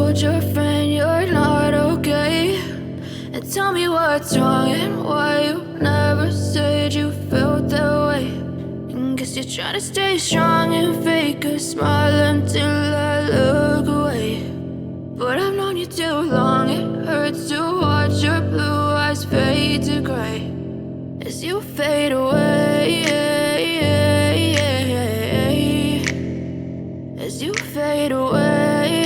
told your friend you're not okay? And tell me what's wrong and why you never said you felt that way. And guess you're trying to stay strong and fake a smile until I look away. But I've known you too long, it hurts to watch your blue eyes fade to gray as you fade away, as you fade away.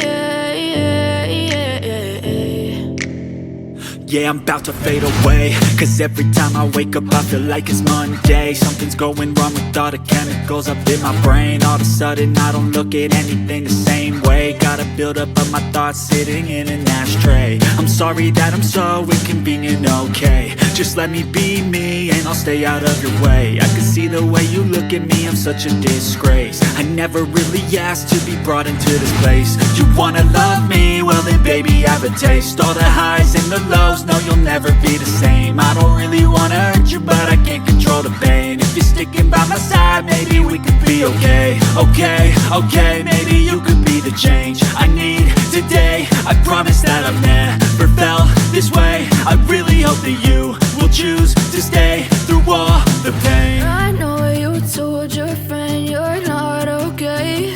Yeah, I'm about to fade away, cause every time I wake up I feel like it's Monday. Something's going wrong with all the chemicals up in my brain. All of a sudden I don't look at anything the same way. Gotta build up of my thoughts sitting in an ashtray. I'm sorry that I'm so inconvenient, okay? Just let me be me and I'll stay out of your way. I can see the way you look at me, I'm such a disgrace. I never really asked to be brought into this place. You wanna love me? Well then baby, have a taste. All the highs and the lows, no, you'll never be the same. I don't really wanna hurt you, but I can't control the pain. If you're sticking by my side, maybe we could be okay. Okay, maybe you could be the change I need today. I promise that I've never felt this way. I really hope that you will choose to stay through all the pain. I know you told your friend you're not okay.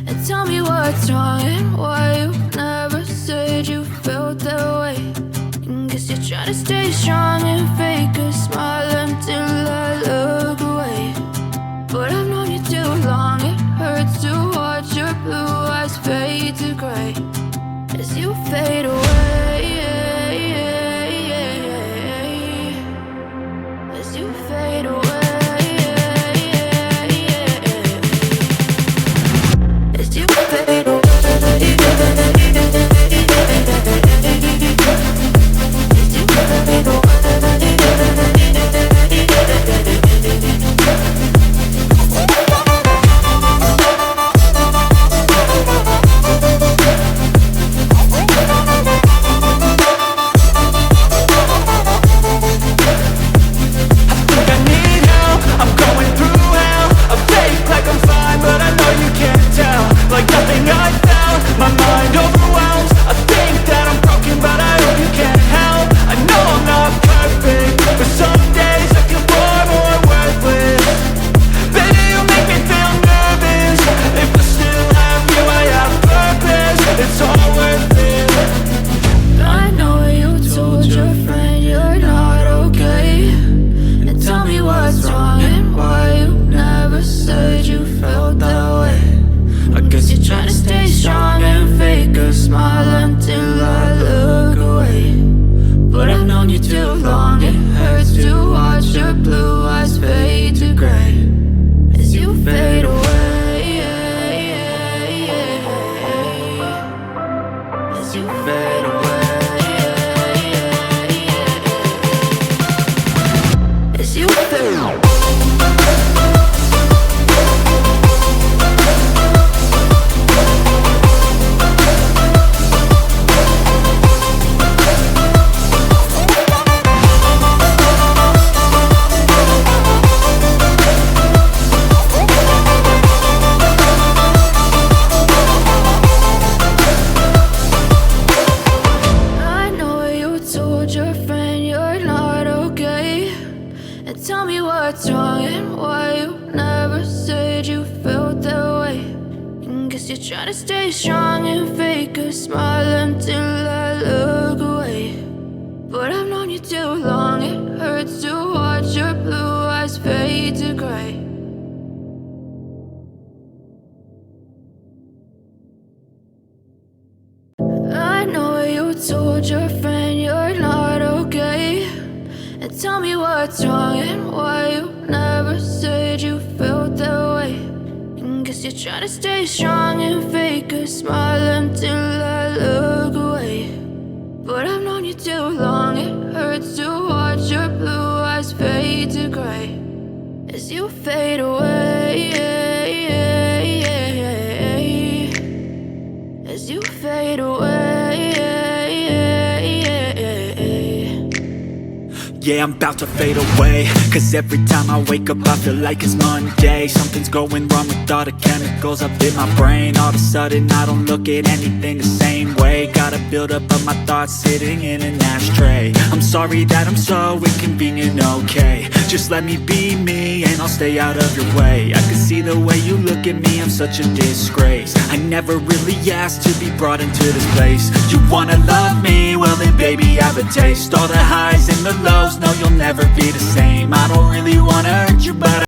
And tell me what's wrong and why you never said you felt that way. Guess you're trying to stay strong and fake a smile until I look away. But I've known you too long, it hurts to watch your blue eyes fade to gray as you fade away, as you fade away, as you fade away. Told your friend you're not okay. And tell me what's wrong and why you never said you felt that way. And guess you're trying to stay strong and fake a smile until I look away. But I've known you too long, it hurts to watch your blue eyes fade to gray as you fade away, as you fade away. Yeah, I'm about to fade away, cause every time I wake up I feel like it's Monday. Something's going wrong with all the chemicals up in my brain. All of a sudden I don't look at anything the same way. Got a buildup of my thoughts sitting in an ashtray. I'm sorry that I'm so inconvenient, okay. Just let me be me and I'll stay out of your way. I can see the way you look at me, I'm such a disgrace. I never really asked to be brought into this place. You wanna love me? Well then baby I have a taste. All the highs and the lows, no you'll never be the same. I don't really wanna hurt you but